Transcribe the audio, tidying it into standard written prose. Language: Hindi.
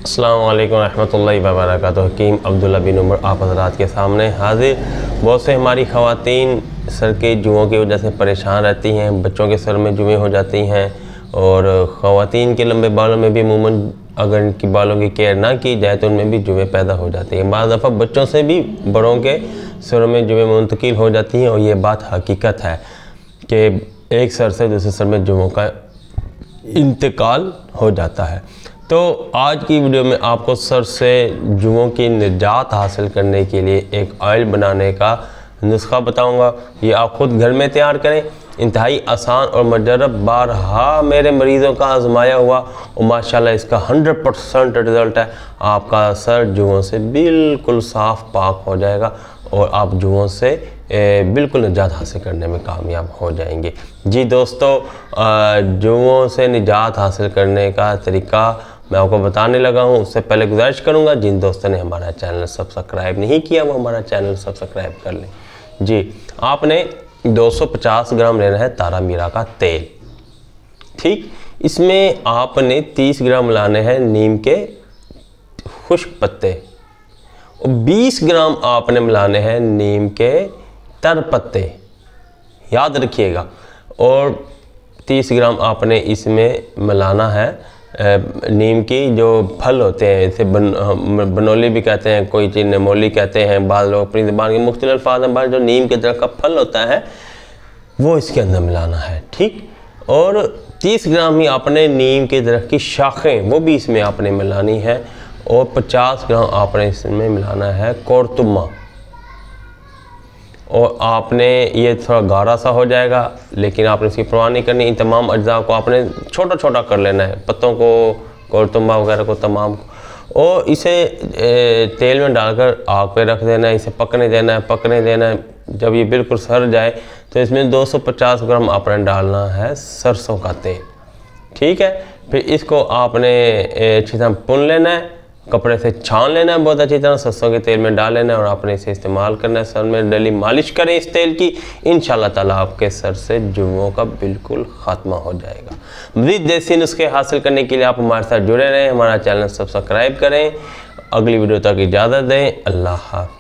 अस्सलामु अलैकुम रहमतुल्लाहि व बरकातुहू। हकीम अब्दुल्ला बिन उमर आप हज़रात के सामने हाजिर। बहुत से हमारी ख़वातीन सर के जुओं की वजह से परेशान रहती हैं, बच्चों के सर में जुएँ हो जाती हैं और ख़वातीन के लंबे बालों में भी अमूमन अगर इनकी बालों की केयर ना की जाए तो उनमें भी जुएँ पैदा हो जाती हैं। बाज़ दफ़ा बच्चों से भी बड़ों के सरों में जुएँ मुंतकिल हो जाती हैं और ये बात हकीकत है कि एक सर से दूसरे सर में जुओं का इंतकाल हो जाता है। तो आज की वीडियो में आपको सर से जुओं की निजात हासिल करने के लिए एक ऑयल बनाने का नुस्खा बताऊंगा। ये आप ख़ुद घर में तैयार करें। इंतहाई आसान और मुजर्रब, बारहा मेरे मरीज़ों का आजमाया हुआ और माशाल्लाह इसका 100% रिज़ल्ट है। आपका सर जुओं से बिल्कुल साफ़ पाक हो जाएगा और आप जुओं से बिल्कुल निजात हासिल करने में कामयाब हो जाएंगे। जी दोस्तों, जुओं से निजात हासिल करने का तरीका मैं आपको बताने लगा हूँ। उससे पहले गुजारिश करूँगा जिन दोस्तों ने हमारा चैनल सब्सक्राइब नहीं किया वो हमारा चैनल सब्सक्राइब कर लें। जी, आपने 250 ग्राम लेना है तारा मीरा का तेल। ठीक, इसमें आपने 30 ग्राम लाने हैं नीम के खुश्क पत्ते और 20 ग्राम आपने मिलाने हैं नीम के तर पत्ते, याद रखिएगा। और 30 ग्राम आपने इसमें मिलाना है नीम की जो फल होते हैं, इसे बनोली भी कहते हैं, कोई चीज़ नमोली कहते हैं, बाद लोग अपनी ज़बान के मुख्तलिफ अल्फाज हैं। जो नीम के दरख्त का फल होता है वो इसके अंदर मिलाना है। ठीक, और 30 ग्राम ही आपने नीम के दरख्त की शाखें वो भी इसमें आपने मिलानी है और 50 ग्राम आपने इसमें मिलाना है कोरतुमा। और आपने ये थोड़ा गाढ़ा सा हो जाएगा लेकिन आपने इसकी परवाह नहीं करनी। इन तमाम अज्जा को आपने छोटा छोटा कर लेना है, पत्तों को, कोरतुम्बा वगैरह को, तमाम को, और इसे तेल में डालकर आग पे रख देना है। इसे पकने देना है। जब ये बिल्कुल सड़ जाए तो इसमें 250 ग्राम आपने डालना है सरसों का तेल। ठीक है, फिर इसको आपने अच्छी तरह भून लेना है, कपड़े से छान लेना है बहुत अच्छी तरह, सरसों के तेल में डाल लेना है और आपने इसे इस्तेमाल करना है। सर में डेली मालिश करें इस तेल की, इंशाल्लाह ताला आपके सर से जुओं का बिल्कुल ख़ात्मा हो जाएगा। मज़ीद देसी नुस्खे हासिल करने के लिए आप हमारे साथ जुड़े रहें, हमारा चैनल सब्सक्राइब करें। अगली वीडियो तक इजाज़त दें। अल्लाह हाफ़िज़।